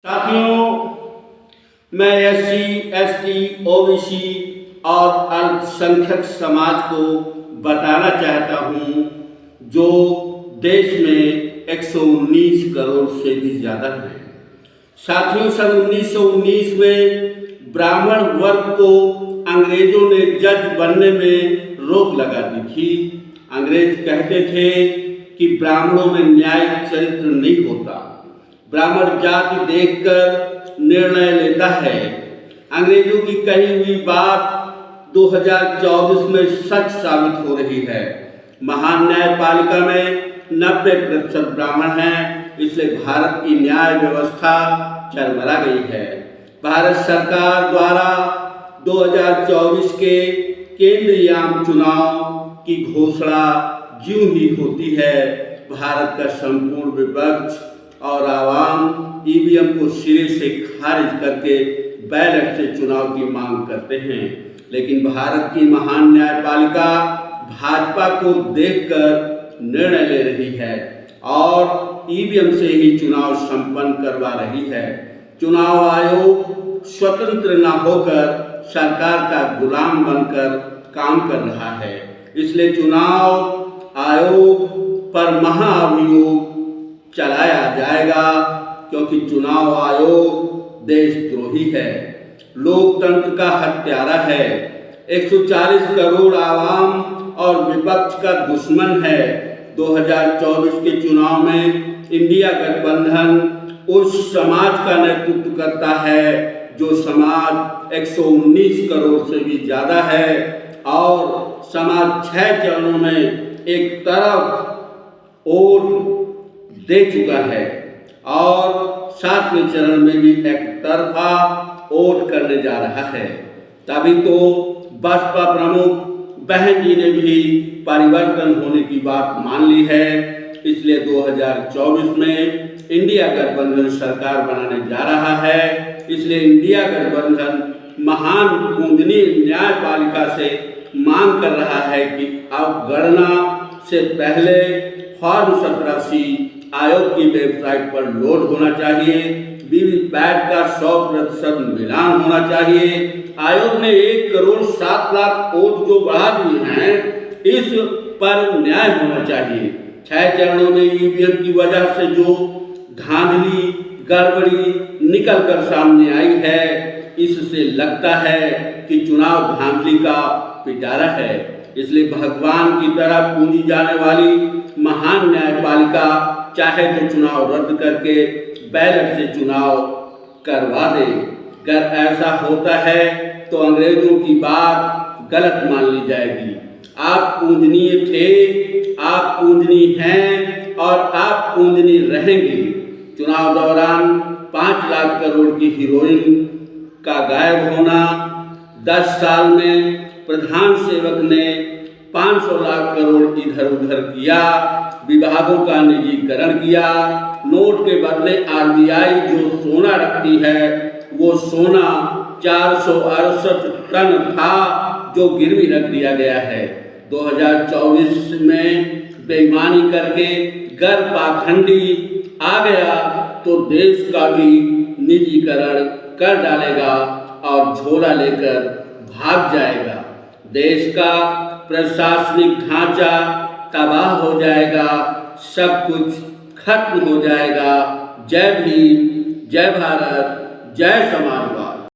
साथियों, मैं SC, ST, OBC और अल्पसंख्यक समाज को बताना चाहता हूँ जो देश में 119 करोड़ से भी ज़्यादा है। साथियों, सन 1919 में ब्राह्मण वर्ग को अंग्रेजों ने जज बनने में रोक लगा दी थी। अंग्रेज कहते थे कि ब्राह्मणों में न्यायिक चरित्र नहीं होता, ब्राह्मण जाति देखकर निर्णय लेता है। अंग्रेजों की कही हुई बात 2024 में सच साबित हो रही है। महान न्यायपालिका में 90% ब्राह्मण हैं, इसलिए भारत की न्याय व्यवस्था चरमरा गई है। भारत सरकार द्वारा 2024 के केंद्रीय आम चुनाव की घोषणा यूं ही होती है, भारत का संपूर्ण विपक्ष और आवाम EVM को सिरे से खारिज करके बैलेट से चुनाव की मांग करते हैं। लेकिन भारत की महान न्यायपालिका भाजपा को देखकर निर्णय ले रही है और EVM से ही चुनाव संपन्न करवा रही है। चुनाव आयोग स्वतंत्र न होकर सरकार का गुलाम बनकर काम कर रहा है, इसलिए चुनाव आयोग पर महाअभियोग चलाया जाएगा, क्योंकि चुनाव आयोग देशद्रोही है, लोकतंत्र का हत्यारा है, 140 करोड़ आवाम और विपक्ष का दुश्मन है। 2024 के चुनाव में इंडिया गठबंधन उस समाज का नेतृत्व करता है जो समाज 119 करोड़ से भी ज़्यादा है और समाज 6 चरणों में एक तरफ वोट दे चुका है और 7वें चरण में भी एक तरफा वोट करने जा रहा है। तभी तो बसपा प्रमुख बहन जी ने भी परिवर्तन होने की बात मान ली है, इसलिए 2024 में इंडिया गठबंधन सरकार बनाने जा रहा है। इसलिए इंडिया गठबंधन महान पूजनीय न्यायपालिका से मांग कर रहा है कि अब गणना से पहले फॉर्म 17C आयोग की वेबसाइट पर लोड होना चाहिए, वीवीपैट का 100% मिलान होना चाहिए। आयोग ने 1 करोड़ 7 लाख वोट जो बढ़ा दिए हैं, इस पर न्याय होना चाहिए। 6 चरणों में EVM की वजह से जो धांधली गड़बड़ी निकल कर सामने आई है, इससे लगता है कि चुनाव धांधली का पिटारा है। इसलिए भगवान की तरह पूजी जाने वाली महान न्यायपालिका चाहे तो चुनाव रद्द करके बैलेट से चुनाव करवा दे। अगर ऐसा होता है तो अंग्रेजों की बात गलत मान ली जाएगी। आप पूजनीय थे, आप पूजनीय हैं और आप पूजनीय रहेंगे। चुनाव दौरान 5 लाख करोड़ की हीरोइन का गायब होना, 10 साल में प्रधान सेवक ने 500 लाख करोड़ इधर उधर किया, विभागों का निजीकरण किया, नोट के बदले RBI जो सोना रखती है वो सोना 468 टन था जो गिरवी रख दिया गया है। 2024 में बेईमानी करके गर पाखंडी आ गया तो देश का भी निजीकरण कर डालेगा और झोला लेकर भाग जाएगा। देश का प्रशासनिक ढांचा तबाह हो जाएगा, सब कुछ खत्म हो जाएगा। जय भीम, जय भारत, जय समाजवाद।